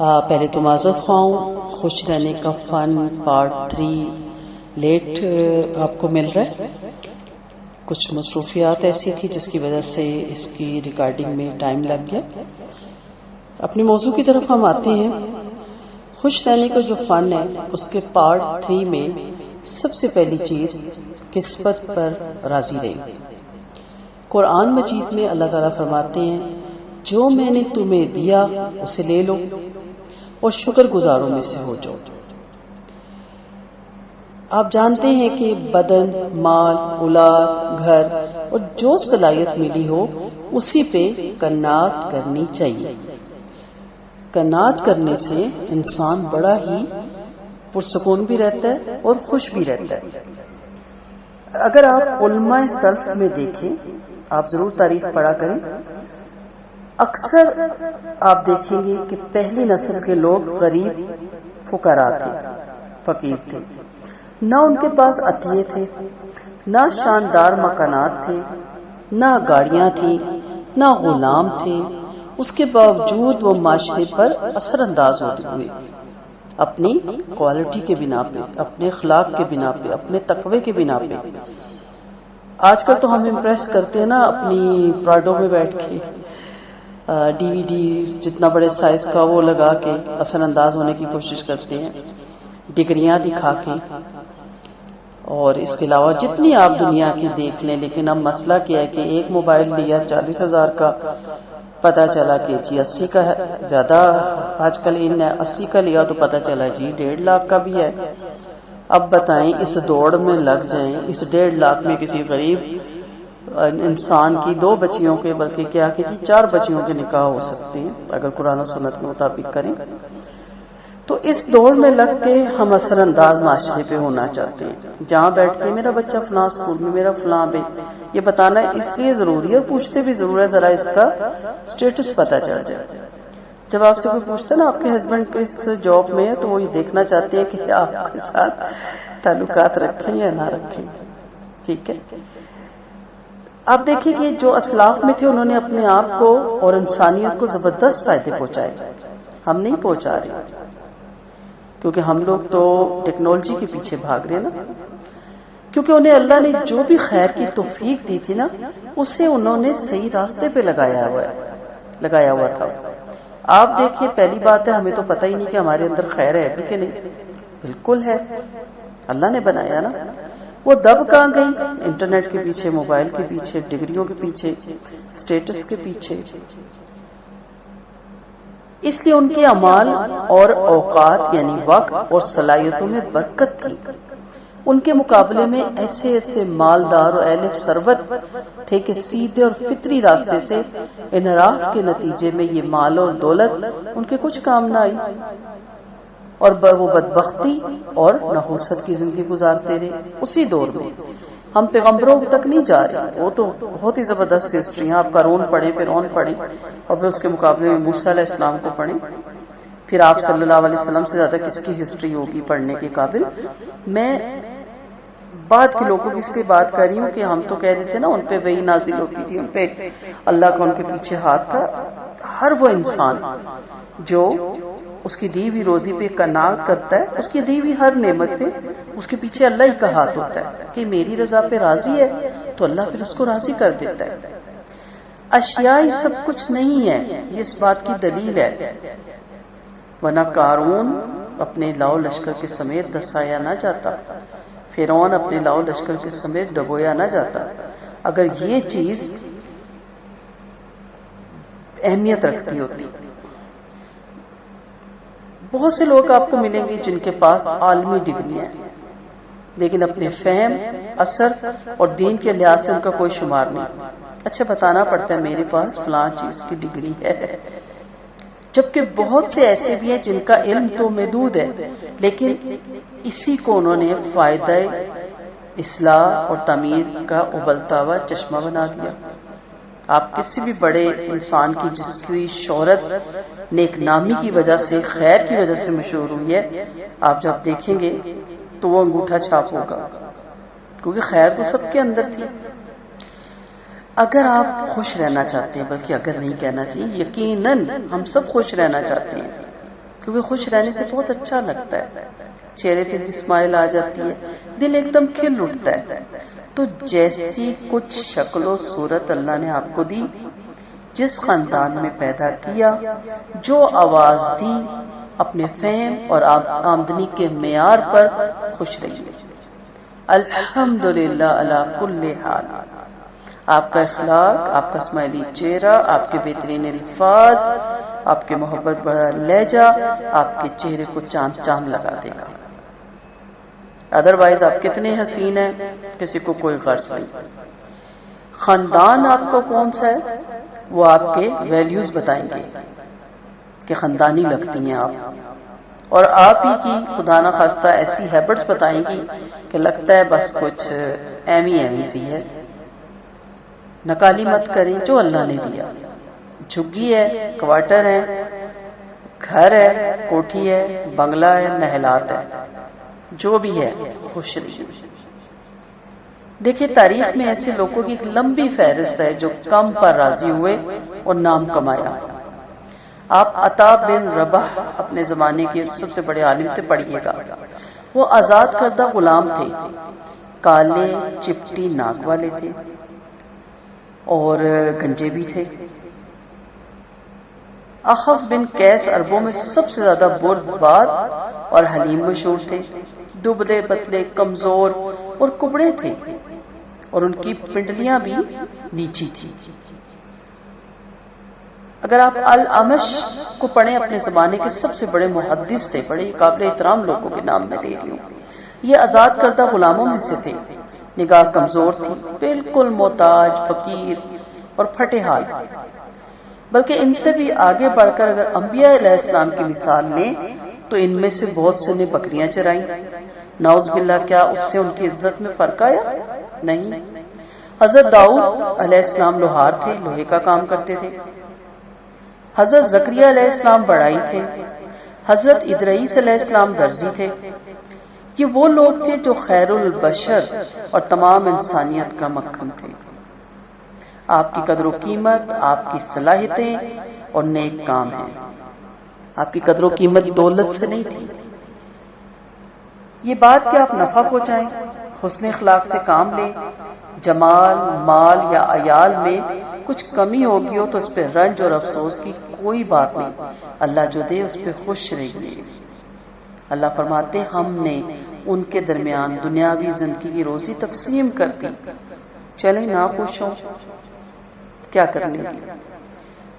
پہلے تو معذرت خواہ ہوں، خوش رہنے کا فن پارٹ 3 لیٹ آپ کو مل رہا ہے۔ کچھ مصروفیات ایسی تھی جس کی وجہ سے اس کی ریکارڈنگ میں ٹائم لگ گیا۔ اپنے موضوع کی طرف ہم آتے ہیں۔ خوش رہنے کا جو فن ہے اس کے پارٹ 3 میں سب سے پہلی چیز قسمت پر راضی رہی۔ قرآن مجید میں اللہ تعالیٰ فرماتے ہیں جو میں نے تمہیں دیا اسے لے لو اور شکر گزاروں میں سے ہو جاؤ۔ آپ جانتے ہیں کہ بدن، مال، اولاد، گھر اور جو صلاحیت ملی ہو اسی پہ قناعت کرنی چاہیے۔ قناعت کرنے سے انسان بڑا ہی پرسکون بھی رہتا ہے اور خوش بھی رہتا ہے۔ اگر آپ علماء سلف میں دیکھیں، آپ ضرور تاریخ پڑھا کریں، اکثر آپ دیکھیں گے کہ پہلی نسل کے لوگ غریب فقراء تھے، فقیر تھے، نہ ان کے پاس عطیے تھے، نہ شاندار مکانات تھے، نہ گاڑیاں تھیں، نہ غلام تھے۔ اس کے باوجود وہ معاشرے پر اثر انداز ہوتے ہوئے اپنی کوالٹی کے بنا پہ، اپنے اخلاق کے بنا پہ، اپنے تقوی کے بنا پہ۔ آج کل تو ہم امپریس کرتے ہیں نا اپنی پراڈو میں بیٹھ کے، ڈی وی ڈی جتنا بڑے سائز کا وہ لگا کے اثر انداز ہونے کی کوشش کرتے ہیں، ڈگریاں دکھا کے، اور اس کے علاوہ جتنی آپ دنیا کی دیکھ لیں۔ لیکن اب مسئلہ کیا ہے کہ ایک موبائل لیا 40,000 کا، پتا چلا کہ جی 80 کا ہے، زیادہ آج کل ان 80 کا لیا تو پتا چلا جی 1.5 لاکھ کا بھی ہے۔ اب بتائیں اس دوڑ میں لگ جائیں، اس 1.5 لاکھ میں کسی غریب انسان کی 2 بچیوں کے، بلکہ کیا کہ جی 4 بچیوں کے نکاح ہو سکتے ہیں اگر قرآن و سنت کے مطابق کریں۔ تو اس دوڑ میں لگ کے ہم اثر انداز معاشرے پہ ہونا چاہتے ہیں، جہاں بیٹھتے ہیں میرا بچہ فلاں اسکول میں، میرا فلاں بے، یہ بتانا اس لیے ضروری ہے اور پوچھتے بھی ضرور ہے ذرا اس کا سٹیٹس پتہ چل جائے۔ جب آپ سے کوئی پوچھتا ہے نا آپ کے ہسبینڈ کس جاب میں ہے تو وہ یہ دیکھنا چاہتے ہیں کہ آپ کے ساتھ تعلقات رکھیں یا نہ رکھیں، ٹھیک ہے۔ آپ دیکھیں کہ جو اسلاف میں تھے انہوں نے اپنے آپ کو اور انسانیت کو زبردست فائدے پہنچائے، ہم نہیں پہنچا رہے، کیونکہ ہم لوگ تو ٹیکنالوجی کے پیچھے بھاگ رہے ہیں نا، کیونکہ انہیں اللہ نے جو بھی خیر کی توفیق دی تھی نا اسے انہوں نے صحیح راستے پہ لگایا ہوا تھا۔ آپ دیکھیں پہلی بات ہے ہمیں تو پتہ ہی نہیں کہ ہمارے اندر خیر ہے بھی کہ نہیں، بالکل ہے، اللہ نے بنایا نا۔ وہ دب کہاں گئی؟ انٹرنیٹ کے پیچھے، موبائل کے پیچھے، ڈگریوں کے پیچھے، سٹیٹس کے پیچھے۔ اس لیے ان کے اعمال اور اوقات یعنی وقت اور صلاحیتوں میں برکت تھی۔ ان کے مقابلے میں ایسے مالدار اور اہل ثروت تھے کہ سیدھے اور فطری راستے سے انحراف کے نتیجے میں یہ مال اور دولت ان کے کچھ کام نہ آئی، اور وہ بدبختی اور نحوست کی زندگی گزارتے رہے۔ اسی دور میں ہم پیغمبروں تک نہیں جا رہے، وہ تو بہت ہی زبردست ہسٹری ہیں، آپ قارون پڑھیں، فرعون پڑھیں، اور پھر اس کے مقابلے میں موسیٰ علیہ السلام کو پڑھیں، پھر آپ صلی اللہ علیہ وسلم سے زیادہ کس کی ہسٹری ہوگی پڑھنے کے قابل۔ میں بعد کے لوگوں کی اس لیے بات کر رہی ہوں کہ ہم تو کہہ رہے تھے نا ان پہ وحی نازل ہوتی تھی، ان پہ اللہ کا ان کے پیچھے ہاتھ تھا۔ ہر وہ انسان جو اس کی دی ہوئی روزی پہ قناعت کرتا ہے، اس کی دی ہوئی ہر نعمت پہ اس کے پیچھے اللہ ہی کا ہاتھ ہوتا ہے کہ میری رضا پہ راضی ہے تو اللہ پھر اس کو راضی کر دیتا ہے۔ اشیاء سب کچھ نہیں ہے، یہ اس بات کی دلیل ہے، ورنہ قارون اپنے لاؤ لشکر کے سمیت دسایا نہ جاتا، فرعون اپنے لاؤ لشکر کے سمیت ڈبویا نہ جاتا اگر یہ چیز اہمیت رکھتی ہوتی۔ بہت سے لوگ آپ کو ملیں گے جن کے پاس عالمی ڈگریاں ہیں لیکن اپنے فہم، اثر اور دین کے لحاظ سے ان کا کوئی شمار نہیں۔ اچھا بتانا پڑتا ہے میرے پاس فلاں چیز کی ڈگری ہے، جبکہ بہت سے ایسے بھی ہیں جن کا علم تو محدود ہے لیکن اسی کو انہوں نے فائدہ اصلاح اور تعمیر کا ابلتا ہوا چشمہ بنا دیا۔ آپ کسی بھی بڑے انسان کی جس کی شہرت نیک نامی کی وجہ سے، خیر کی وجہ سے مشہور ہوئی ہے، آپ جب دیکھیں گے تو وہ انگوٹھا چھاپ ہوگا، کیونکہ خیر تو سب کے اندر تھی۔ اگر آپ خوش رہنا چاہتے ہیں، بلکہ اگر نہیں کہنا چاہیے، یقیناً ہم سب خوش رہنا چاہتے ہیں، کیونکہ خوش رہنے سے بہت اچھا لگتا ہے، چہرے پہ بھی اسمائل آ جاتی ہے، دل ایک دم کھل اٹھتا ہے۔ تو جیسی کچھ شکل و صورت اللہ نے آپ کو دی، جس خاندان میں پیدا کیا، جو آواز دی، اپنے فہم اور آمدنی کے معیار پر خوش رہیے۔ الحمدللہ علی کل حال۔ آپ کا اخلاق، آپ کا اسمائلی چہرہ، آپ کے بہترین الفاظ، آپ کے محبت بھرا لہجہ آپ کے چہرے کو چاند چاند لگا دے گا۔ ادروائز آپ کتنے حسین ہیں، کسی کو کوئی غرض نہیں۔ خاندان آپ کو کون سا ہے، وہ آپ کے ویلیوز بتائیں گے کہ خاندانی لگتی ہیں آپ، اور آپ ہی کی خدا نہ خواستہ ایسی ہیبٹس بتائیں گی کہ لگتا ہے بس کچھ ایمی سی ہے۔ نکالی مت کریں جو اللہ نے دیا، جھگی ہے، کوارٹر ہے، گھر ہے، کوٹھی ہے، بنگلہ ہے، محلات ہے، جو بھی ہے خوش رہیے۔ دیکھیں تاریخ میں ایسے لوگوں کی ایک لمبی فہرست ہے جو کم پر راضی ہوئے اور نام کمایا۔ آپ عطا بن رباح اپنے زمانے کے سب سے بڑے عالم تھے، پڑھیے گا۔ وہ آزاد کردہ غلام تھے، کالے چپٹی ناک والے تھے اور گنجے بھی تھے۔ اخف بن قیس عربوں میں سب سے زیادہ بردبار اور حلیم مشہور تھے، دبلے پتلے کمزور اور کبڑے تھے، اور ان کی پنڈلیاں بھی نیچی تھی۔ اگر آپ الاعمش کو پڑھیں، اپنے زمانے کے سب سے بڑے محدث تھے، بڑے قابل احترام لوگوں کے نام میں لے رہی ہوں۔ یہ آزاد کردہ غلاموں میں سے تھے، نگاہ کمزور تھی، بالکل محتاج، فقیر اور پھٹے حال۔ بلکہ ان سے بھی آگے بڑھ کر اگر انبیاء علیہ السلام کی مثال لیں تو ان میں سے بہت سے نے بکریاں چرائیں۔ نعوذ باللہ، کیا اس سے ان کی عزت میں فرق آیا؟ نہیں۔ حضرت داؤد علیہ السلام لوہار تھے، لوہے کا کام کرتے تھے۔ حضرت زکریا علیہ السلام بڑائی تھے۔ حضرت ادریس علیہ السلام درزی تھے۔ یہ وہ لوگ تھے جو خیر البشر اور تمام انسانیت کا مکھن تھے۔ آپ کی قدر و قیمت آپ کی صلاحیتیں اور نیک کام ہیں۔ آپ کی قدر و قیمت دولت سے نہیں تھی۔ یہ بات کہ آپ نفع پہنچائیں، حسن اخلاق سے کام لیں، جمال، مال یا عیال میں کچھ کمی ہوگی ہو تو اس پہ رنج اور افسوس کی کوئی بات نہیں، اللہ جو دے اس پہ خوش رہیے۔ اللہ فرماتے ہم نے ان کے درمیان دنیاوی زندگی کی روزی تقسیم کر دی، چلیں نہ خوش ہوں کیا کر لیں گے؟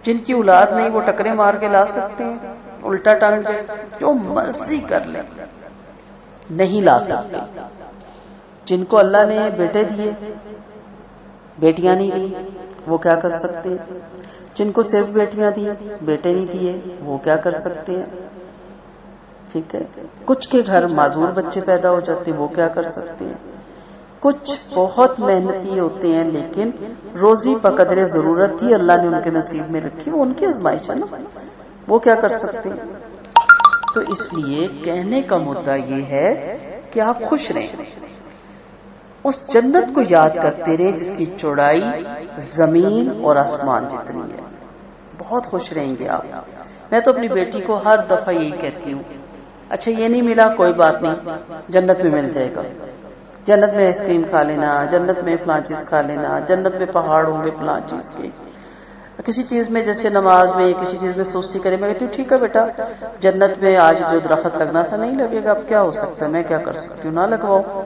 جن کی اولاد نہیں وہ ٹکرے مار کے لا سکتے ہیں، الٹا ٹانگ جائے، جو مرضی کر لیں، نہیں لا سکتے۔ جن کو اللہ نے بیٹے دیے، بیٹیاں نہیں دی، وہ کیا کر سکتے ہیں؟ جن کو صرف بیٹیاں دی، بیٹے نہیں دیے، وہ کیا کر سکتے ہیں؟ ٹھیک ہے، کچھ کے گھر معذور بچے پیدا ہو جاتے، وہ کیا کر سکتے ہیں؟ کچھ بہت محنتی ہوتے ہیں لیکن روزی بقدر ضرورت ہی اللہ نے ان کے نصیب میں رکھی، وہ ان کی آزمائش ہے نا، وہ کیا کر سکتے ہیں؟ تو اس لیے کہنے کا مدعا یہ ہے کہ آپ خوش رہیں، اس جنت کو یاد کرتے رہیں جس کی چوڑائی زمین اور آسمان جتنی ہے، بہت خوش رہیں گے آپ۔ میں تو اپنی بیٹی کو ہر دفعہ یہی کہتی ہوں، اچھا یہ نہیں ملا کوئی بات نہیں، جنت میں مل جائے گا، جنت میں آئس کریم کھا لینا، جنت میں فلاں چیز کھا لینا، جنت میں پہاڑ ہوں گے فلاں چیز کے۔ کسی چیز میں جیسے نماز میں کسی چیز میں سستی کرے، میں کہتی ہوں ٹھیک ہے بیٹا، جنت میں آج جو درخت لگنا تھا نہیں لگے گا، اب کیا ہو سکتا ہے، میں کیا کر سکتی ہوں، نہ لگواؤ۔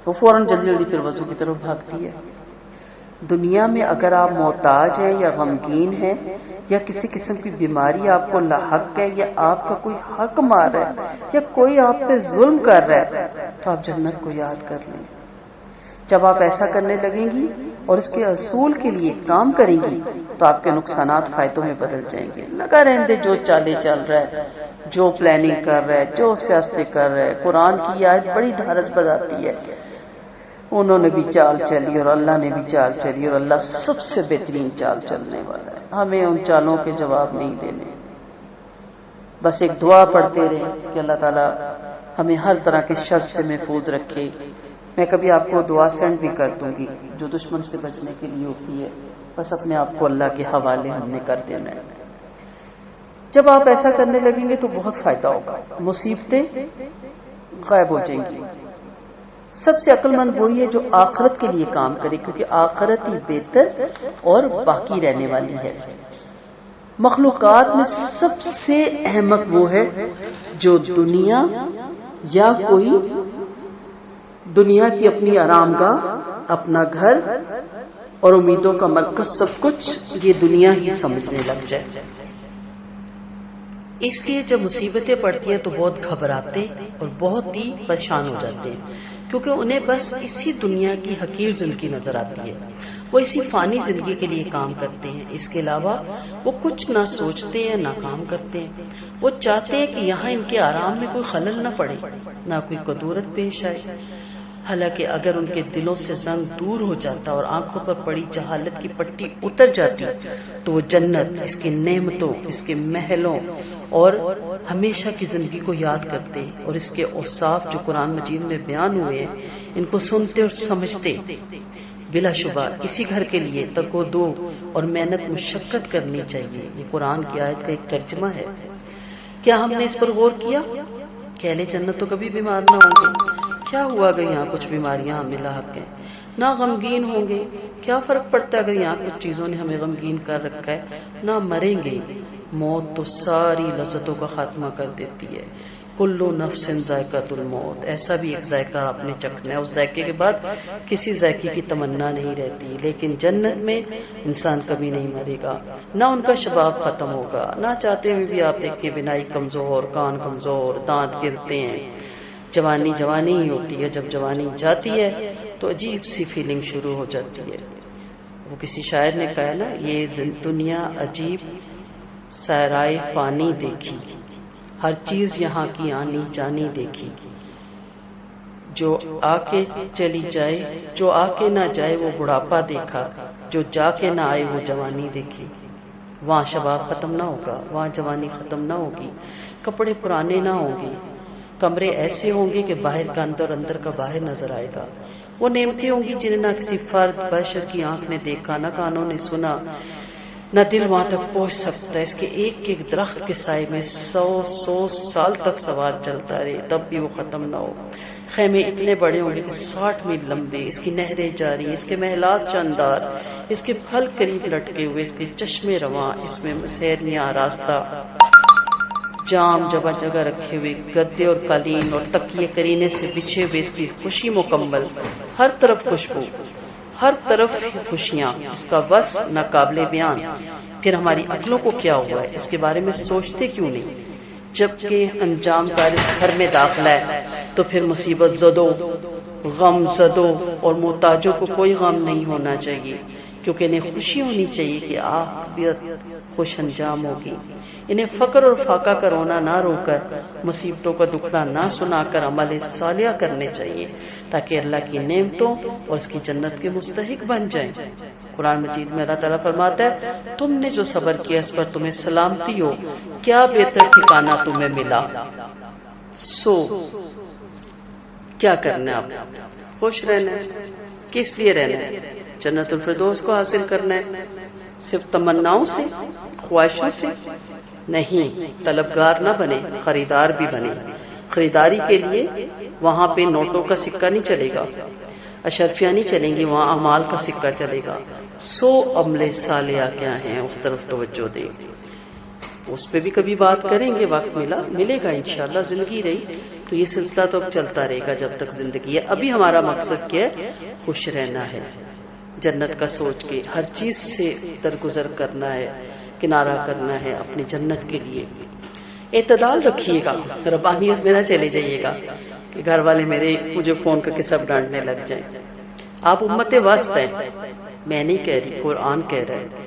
وہ فوراً جلدی جلدی پھر وضو کی طرف بھاگتی ہے۔ دنیا میں اگر آپ محتاج ہیں یا غمگین ہیں یا کسی قسم کی بیماری آپ کو لاحق ہے یا آپ کا کوئی حق مار ہے یا کوئی آپ پہ ظلم کر رہا ہے تو آپ جنت کو یاد کر لیں۔ جب آپ ایسا کرنے لگیں گی اور اس کے اصول کے لیے کام کریں گی تو آپ کے نقصانات فائدوں میں بدل جائیں گے۔ لگا رہنے جو چالے چل رہا ہے، جو پلاننگ کر رہا ہے، جو سیاستیں کر رہا ہے، قرآن کی آیت بڑی ڈھارس بجاتی ہے، انہوں نے بھی چال چلی اور اللہ نے بھی چال چلی، اور اللہ سب سے بہترین چال چلنے والا ہے۔ ہمیں ان چالوں کے جواب نہیں دینے، بس ایک دعا پڑھتے رہیں کہ اللہ تعالیٰ ہمیں ہر طرح کے شر سے محفوظ رکھے۔ میں کبھی آپ کو دعا سینڈ بھی کر دوں گی جو دشمن سے بچنے کے لیے ہوتی ہے، بس اپنے آپ کو اللہ کے حوالے ہم نے کر دینا ہے۔ جب آپ ایسا کرنے لگیں گے تو بہت فائدہ ہوگا، مصیبتیں غائب ہو جائیں گی۔ سب سے عقل مند وہی ہے جو آخرت کے لیے کام کرے، کیونکہ آخرت ہی بہتر اور باقی رہنے والی ہے۔ مخلوقات میں سب سے احمق وہ ہے جو دنیا یا کوئی دنیا کی اپنی آرام گاہ، اپنا گھر اور امیدوں کا مرکز سب کچھ یہ دنیا ہی سمجھنے لگ جائے۔ اس لیے جب مصیبتیں پڑتی ہیں تو بہت گھبراتے اور بہت ہی پریشان ہو جاتے ہیں، کیونکہ انہیں بس اسی دنیا کی حقیر زندگی نظر آتی ہے۔ وہ اسی فانی زندگی کے لیے کام کرتے ہیں، اس کے علاوہ وہ کچھ نہ سوچتے ہیں نہ کام کرتے ہیں۔ وہ چاہتے ہیں کہ یہاں ان کے آرام میں کوئی خلل نہ پڑے، نہ کوئی کدورت پیش آئے۔ حالانکہ اگر ان کے دلوں سے زنگ دور ہو جاتا اور آنکھوں پر پڑی جہالت کی پٹی اتر جاتی تو وہ جنت، اس کی نعمتوں، اس کے محلوں اور ہمیشہ کی زندگی کو یاد کرتے اور اس کے اوصاف جو قرآن مجید میں بیان ہوئے ہیں ان کو سنتے اور سمجھتے۔ بلا شبہ اسی گھر کے لیے تکو-دو اور محنت مشقت کرنی چاہیے۔ یہ قرآن کی آیت کا ایک ترجمہ ہے۔ کیا ہم نے اس پر غور کیا کہ اہل جنت تو کبھی بیمار نہ ہوں گے؟ کیا ہوا اگر یہاں کچھ بیماریاں ہمیں لاحق ہیں؟ نہ غمگین ہوں گے۔ کیا فرق پڑتا ہے اگر یہاں کچھ چیزوں نے ہمیں غمگین کر رکھا ہے؟ نہ مریں گے۔ موت تو ساری لذتوں کا خاتمہ کر دیتی ہے۔ کلو نفس ذائقۃ الموت، ایسا بھی ایک ذائقہ آپ نے چکھنا ہے، اس ذائقے کے بعد کسی ذائقے کی تمنا نہیں رہتی۔ لیکن جنت میں انسان کبھی نہیں مرے گا، نہ ان کا شباب ختم ہوگا، نہ چاہتے ہوئے بھی آپ دیکھیں بینائی کمزور، کان کمزور، دانت گرتے ہیں۔ جوانی جوانی ہی ہوتی ہے، جب جوانی جاتی ہے تو عجیب سی فیلنگ شروع ہو جاتی ہے۔ وہ کسی شاعر نے کہا نا، یہ دنیا عجیب سائرائے فانی دیکھی، ہر چیز یہاں کی آنی جانی دیکھی، جو آ کے چلی جائے، جو آ کے نہ جائے وہ بڑھاپا دیکھا، جو جا کے نہ آئے وہ جوانی دیکھی۔ وہاں شباب ختم نہ ہوگا، وہاں جوانی ختم نہ ہوگی، کپڑے پرانے نہ ہوں گے، کمرے ایسے ہوں گے کہ باہر کا اندر، اندر کا باہر نظر آئے گا۔ وہ نعمتیں ہوں گی جنہیں نہ کسی فرد بشر کی آنکھ نے دیکھا، نہ کانوں نے سنا، نہ دل وہاں تک پہنچ سکتا ہے۔ اس کے ایک ایک درخت کے سائے میں 100 سال تک سوار چلتا رہے تب بھی وہ ختم نہ ہو۔ خیمے اتنے بڑے ہوں گے کہ 60 میل لمبے، اس کی نہریں جاری، اس کے محلات شاندار، اس کے پھل قریب لٹکے ہوئے، اس کے چشمے رواں، اس میں سیریاں راستہ، جام جگہ جگہ رکھے ہوئے، گدے اور قالین اور تکیے کرینے سے بچھے ہوئے، اس کی خوشی مکمل، ہر طرف خوشبو، ہر طرف خوشیاں، اس کا وصف نہ قابل بیان۔ پھر ہماری عقلوں کو کیا ہوا ہے، اس کے بارے میں سوچتے کیوں نہیں؟ جبکہ انجام کار اس گھر میں داخلہ ہے تو پھر مصیبت زدوں، غم زدوں اور محتاجوں کو کوئی غم نہیں ہونا چاہیے، کیونکہ انہیں خوشی ہونی چاہیے کہ عاقبت خوش انجام ہوگی۔ انہیں فقر اور فاقہ کا رونا نہ رو کر، مصیبتوں کا دکھڑا نہ سنا کر عمل صالحہ کرنے چاہیے، تاکہ اللہ کی نعمتوں اور اس کی جنت کے مستحق بن جائیں۔ قرآن مجید میں اللہ تعالیٰ فرماتا ہے، تم نے جو صبر کیا اس پر تمہیں سلامتی ہو، کیا بہتر ٹھکانہ تمہیں ملا۔ سو کیا کرنا ہے؟ آپ خوش رہنا ہے۔ کس لیے رہنا ہے؟ جنت الفردوس کو حاصل کرنا ہے۔ صرف تمناؤں سے، خواہشوں سے نہیں۔ طلبگار نہ بنے، خریدار بھی بنے۔ خریداری کے لیے وہاں پہ نوٹوں کا سکہ نہیں چلے گا، اشرفیاں نہیں چلیں گی، وہاں اعمال کا سکہ چلے گا۔ 100 عمل صالحہ کیا ہیں، اس طرف توجہ دے۔ اس پہ بھی کبھی بات کریں گے، وقت ملے گا انشاءاللہ، زندگی رہی تو یہ سلسلہ تو اب چلتا رہے گا جب تک زندگی ہے۔ ابھی ہمارا مقصد کیا ہے؟ خوش رہنا ہے، جنت کا سوچ کے ہر چیز سے درگزر کرنا ہے، کنارہ کرنا ہے اپنی جنت کے لیے۔ اعتدال رکھیے گا، ربانیت میں نہ چلے جائیے گا کہ گھر والے مجھے فون کر کے سب ڈانٹنے لگ جائیں۔ آپ امت وسط ہیں، میں نہیں کہہ رہی، قرآن کہہ رہا ہے،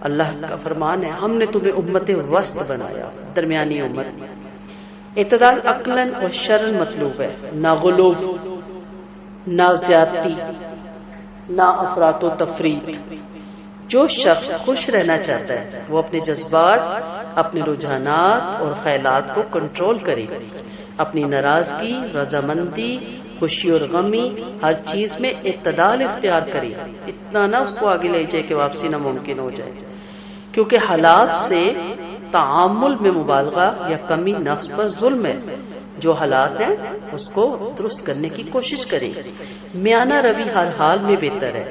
اللہ کا فرمان ہے، ہم نے تمہیں امت وسط بنایا، درمیانی امت۔ اعتدال عقلاً اور شرعاً مطلوب ہے، نہ غلو، نہ زیادتی، نہ افراط و تفریط۔ جو شخص خوش رہنا چاہتا ہے وہ اپنے جذبات، اپنے رجحانات اور خیالات کو کنٹرول کرے، اپنی ناراضگی، رضامندی، خوشی اور غمی، ہر چیز میں اعتدال اختیار کرے۔ اتنا نہ اس کو آگے لے جائے کہ واپسی ناممکن ہو جائے، کیونکہ حالات سے تعامل میں مبالغہ یا کمی نفس پر ظلم ہے. جو حالات ہیں اس کو درست کرنے کی کوشش کریں. میانہ روی ہر حال میں بہتر ہے.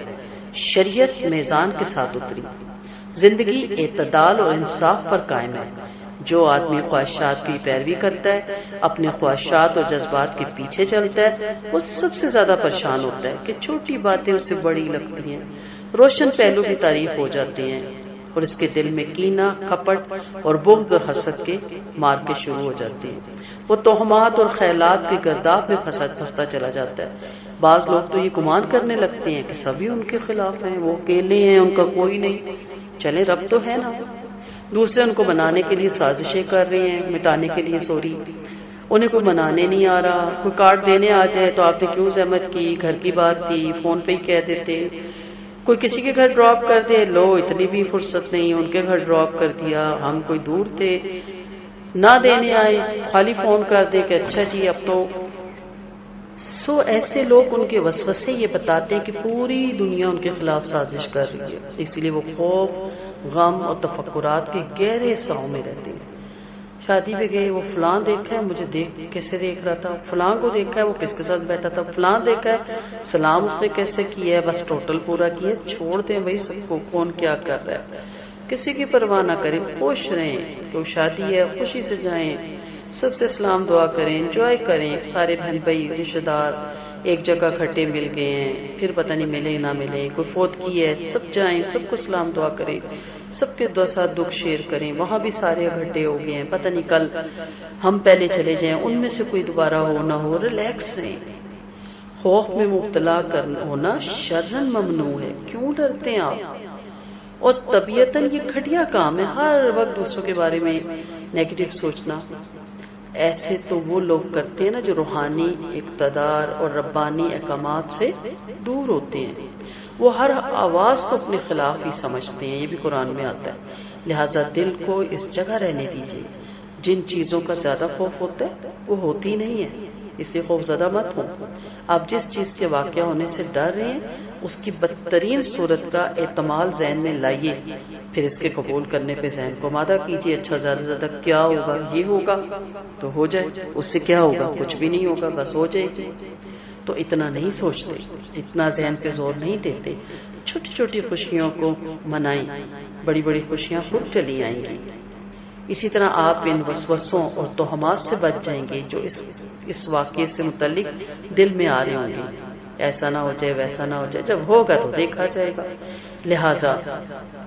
شریعت میزان کے ساتھ اتری. زندگی اعتدال اور انصاف پر قائم ہے. جو آدمی خواہشات کی پیروی کرتا ہے، اپنے خواہشات اور جذبات کے پیچھے چلتا ہے، وہ سب سے زیادہ پریشان ہوتا ہے کہ چھوٹی باتیں اسے بڑی لگتی ہیں. روشن پہلو بھی تعریف ہو جاتے ہیں اور اس کے دل میں کینہ، کپٹ اور بغض اور حسد کے مارکے شروع ہو جاتے ہیں. وہ توہمات اور خیالات کے گرداب میں پھنستا چلا جاتا ہے. بعض لوگ تو یہ گمان کرنے لگتے ہیں کہ سبھی ان کے خلاف ہیں، وہ اکیلے ہیں، ان کا کوئی نہیں. چلے رب تو ہے نا. دوسرے ان کو بنانے کے لیے سازشیں کر رہے ہیں، مٹانے کے لیے سوری. انہیں کوئی منانے نہیں آ رہا. کوئی کارڈ دینے آ جائے تو آپ نے کیوں زحمت کی، گھر کی بات تھی، فون پہ ہی کہہ دیتے. کوئی کسی کے گھر ڈراپ کر دے، لو اتنی بھی فرصت نہیں، ان کے گھر ڈراپ کر دیا. ہم کوئی دور تھے، نہ دینے آئے، خالی فون کر دے کہ اچھا جی اب تو. ایسے لوگ ان کے وسوسے یہ بتاتے ہیں کہ پوری دنیا ان کے خلاف سازش کر رہی ہے. اسی لیے وہ خوف، غم اور تفکرات کے گہرے ساؤں میں رہتے ہیں. شادی پہ گئے، وہ فلاں دیکھا ہے، مجھے کیسے دیکھ رہا تھا، فلاں کو دیکھا ہے، وہ کس کے ساتھ بیٹھا تھا، فلاں دیکھا ہے، سلام اس نے کیسے کیا ہے. بس ٹوٹل پورا کیا. چھوڑ دیں بھائی سب کو، کون کیا کر رہا ہے. کسی کی پرواہ نہ کریں، خوش رہیں. تو شادی ہے، خوشی سے جائیں، سب سے سلام دعا کریں، انجوائے کریں. سارے بہن بھائی رشتہ دار ایک جگہ کھٹے مل گئے ہیں، پھر پتہ نہیں ملے نہ ملے. کوئی فوت کی ہے، سب جائیں، سب کو سلام دعا کریں، سب کے ساتھ دکھ شیئر کریں. وہاں بھی سارے اکٹھے ہو گئے ہیں، پتہ نہیں کل ہم پہلے چلے جائیں، ان میں سے کوئی دوبارہ ہو نہ ہو. ریلیکس رہیں. خوف میں مبتلا ہونا شرعاً ممنوع ہے. کیوں ڈرتے ہیں آپ؟ اور طبیعتاً یہ گھٹیا کام ہے ہر وقت دوسروں کے بارے میں نیگیٹو سوچنا. ایسے تو وہ لوگ کرتے ہیں نا جو روحانی اقتدار اور ربانی احکامات سے دور ہوتے ہیں. وہ ہر آواز کو اپنے خلاف ہی سمجھتے ہیں. یہ بھی قرآن میں آتا ہے. لہٰذا دل کو اس جگہ رہنے دیجیے. جن چیزوں کا زیادہ خوف ہوتا ہے وہ ہوتی نہیں ہے، اس لیے خوف زدہ مت ہو. آپ جس چیز کے واقع ہونے سے ڈر رہے ہیں اس کی بدترین صورت کا احتمال ذہن میں لائیے، پھر اس کے قبول کرنے پہ ذہن کو آمادہ کیجیے. اچھا زیادہ سے زیادہ کیا ہوگا، یہ ہوگا تو ہو جائے. اس سے کیا ہوگا، کچھ بھی نہیں ہوگا، بس ہو جائے گی. تو اتنا نہیں سوچتے، اتنا ذہن پہ زور نہیں دیتے. چھوٹی چھوٹی خوشیوں کو منائیں، بڑی بڑی خوشیاں خود چلی آئیں گی. اسی طرح آپ ان وسوسوں اور توہمات سے بچ جائیں گے جو اس واقعے سے متعلق دل میں آ رہے ہوں گے. ایسا نہ ہو جائے، ویسا نہ ہو جائے. جب ہوگا تو دیکھا جائے گا. لہٰذا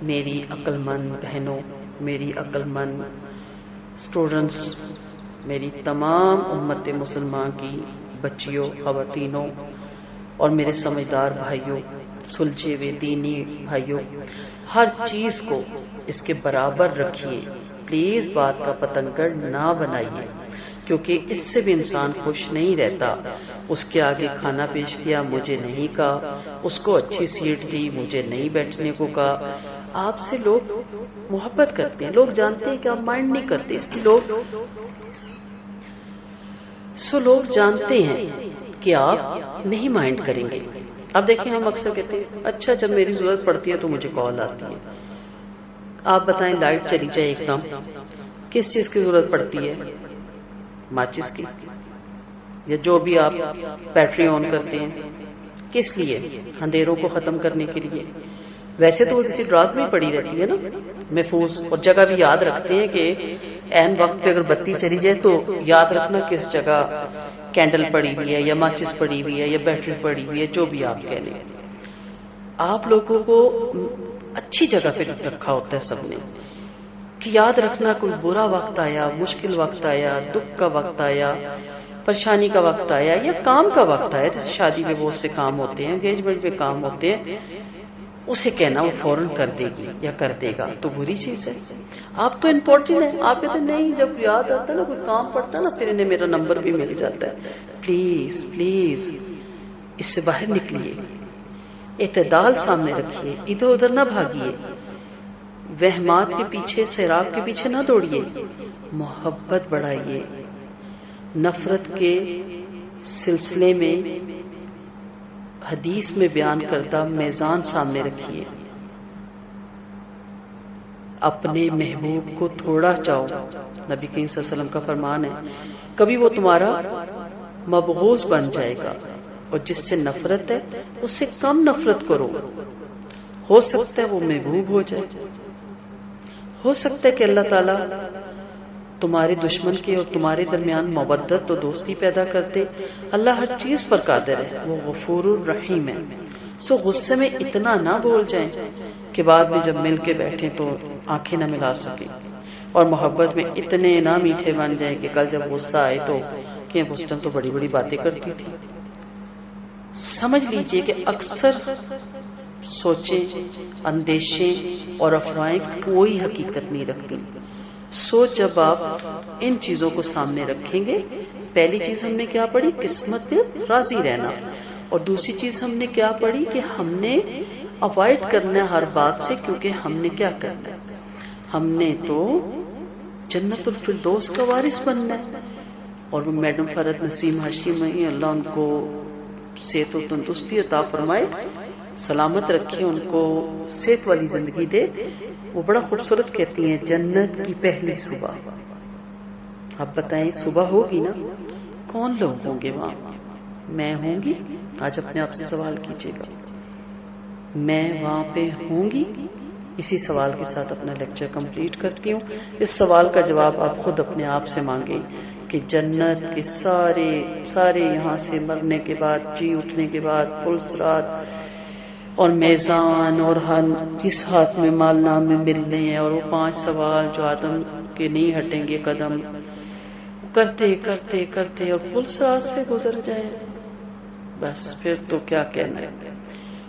میری عقل مند بہنوں، میری عقل مند اسٹوڈنٹس، میری تمام امت مسلمان کی بچیوں، خواتینوں اور میرے سمجھدار بھائیوں، سلجھے ہوئے دینی بھائیوں، ہر چیز کو اس کے برابر رکھیے. پلیز بات کا پتنگڑ نہ بنائیے، کیونکہ اس سے بھی انسان خوش نہیں رہتا. اس کے آگے کھانا پیش کیا، مجھے نہیں کہا. اس کو اچھی سیٹ دی، مجھے نہیں بیٹھنے کو کہا. آپ سے لوگ محبت کرتے ہیں، لوگ جانتے ہیں کہ آپ مائنڈ نہیں کرتے، اس لیے لوگ جانتے ہیں کہ آپ نہیں مائنڈ کریں گے. اب دیکھیں ہم اکثر کہتے ہیں اچھا جب میری ضرورت پڑتی ہے تو مجھے کال آتی ہے. آپ بتائیں لائٹ چلی جائے ایک دم، کس چیز کی ضرورت پڑتی ہے؟ ماچس کی، یا جو بھی آپ بیٹری آن کرتے ہیں. کس لیے؟ اندھیروں کو ختم کرنے کے لیے. ویسے تو وہ کسی ڈراز میں پڑی رہتی ہے نا، محفوظ. اور جگہ بھی یاد رکھتے ہیں کہ عین وقت پہ اگر بتی چلی جائے تو یاد رکھنا کس جگہ کینڈل پڑی ہوئی ہے، یا ماچس پڑی ہوئی ہے، یا بیٹری پڑی ہوئی ہے، جو بھی آپ کہہ لیں. آپ لوگوں کو اچھی جگہ پہ رکھا ہوتا ہے سب نے کہ یاد رکھنا کوئی برا وقت آیا، مشکل وقت آیا، دکھ کا وقت آیا، پریشانی کا وقت آیا، یا کام کا وقت آیا. جیسے شادی میں بہت سے کام ہوتے ہیں، انگیجمنٹ پہ کام ہوتے ہیں، اسے کہنا وہ فوراً کر دے گی یا کر دے گا تو بری چیز ہے. آپ تو امپورٹنٹ ہے. آپ کہتے ہیں نہیں، جب یاد آتا ہے نا کوئی کام پڑتا ہے نا پھر انہیں میرا نمبر بھی مل جاتا ہے. پلیز پلیز اس سے باہر نکلیے. اعتدال سامنے رکھیے، ادھر ادھر نہ بھاگیے، وہمات کے پیچھے، سیراب کے پیچھے نہ دوڑیے. محبت بڑھائیے. نفرت کے سلسلے میں حدیث میں بیان کردہ میزان سامنے رکھیے. اپنے محبوب کو تھوڑا چاہو، نبی کریم صلی اللہ علیہ وسلم کا فرمان ہے، کبھی وہ تمہارا مبغوض بن جائے گا، اور جس سے نفرت ہے اس سے کم نفرت کرو، ہو سکتا ہے وہ محبوب ہو جائے، ہو سکتا ہے کہ اللہ تعالیٰ تمہارے دشمن کے اور تمہارے درمیان مودت اور دوستی پیدا کر دے۔ اللہ ہر چیز پر قادر ہے، وہ غفور الرحیم ہے۔ سو غصے میں اتنا نہ بول جائیں کہ بعد میں جب مل کے بیٹھیں تو آنکھیں نہ ملا سکیں، اور محبت میں اتنے نہ میٹھے بن جائیں کہ کل جب غصہ آئے تو کہ اس ٹائم تو بڑی بڑی باتیں کرتی تھی۔ سمجھ لیجئے کہ اکثر سوچیں، اندیشیں اور افواہیں کوئی حقیقت نہیں رکھتی۔ سو جب آپ ان چیزوں کو سامنے رکھیں گے، پہلی چیز ہم نے کیا پڑھی؟ قسمت پہ راضی رہنا، اور دوسری چیز ہم نے کیا پڑھی کہ ہم نے اوائڈ کرنا ہے ہر بات سے، کیونکہ ہم نے کیا کرنا ہے، ہم نے تو جنت الفردوس کا وارث بننا ہے۔ اور وہ میڈم فرحت نسیم ہاشمی، اللہ ان کو صحت و تندرستی عطا فرمائے، سلامت رکھے، ان کو صحت والی زندگی دے، وہ بڑا خوبصورت کہتی ہیں، جنت کی پہلی صبح۔ آپ بتائیں صبح ہوگی نا، کون لوگ ہوں گے وہاں؟ میں ہوں گی؟ آج اپنے آپ سے سوال کیجئے گا، میں وہاں پہ ہوں گی؟ اسی سوال کے ساتھ اپنا لیکچر کمپلیٹ کرتی ہوں۔ اس سوال کا جواب آپ خود اپنے آپ سے مانگیں کہ جنت کے سارے یہاں سے مرنے کے بعد، جی اٹھنے کے بعد، پلسرات اور میزان اور جس ہاتھ میں مال نامے ملنے ہیں، اور وہ 5 سوال جو آدم کے نہیں ہٹیں گے قدم، کرتے کرتے کرتے اور پلسرات سے گزر جائیں، بس پھر تو کیا کہنا ہے،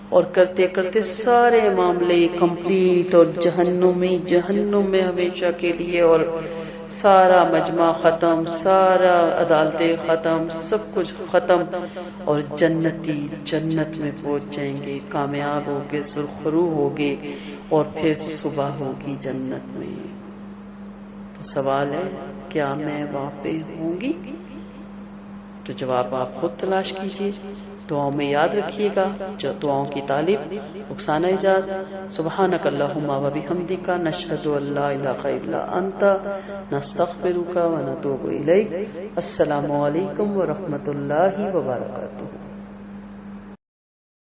اور کرتے کرتے سارے معاملے کمپلیٹ، اور جہنم میں ہمیشہ کے لیے، اور سارا مجمع ختم، سارا عدالتیں ختم، سب کچھ ختم، اور جنتی جنت میں پہنچ جائیں گے، کامیاب ہوگے، سرخرو ہوگے، اور پھر صبح ہوگی جنت میں۔ تو سوال ہے کیا میں وہاں پہ ہوں گی؟ تو جواب آپ خود تلاش کیجئے، دعاؤں میں یاد رکھیے گا، جو دعاؤں کی طالب رخسانہ ایجاد۔ سبحانک اللہم و بحمدک، نشہد ان لا الہ الا انت، نستغفرک و نتوب الیک۔ السلام علیکم ورحمۃ اللہ وبرکاتہ۔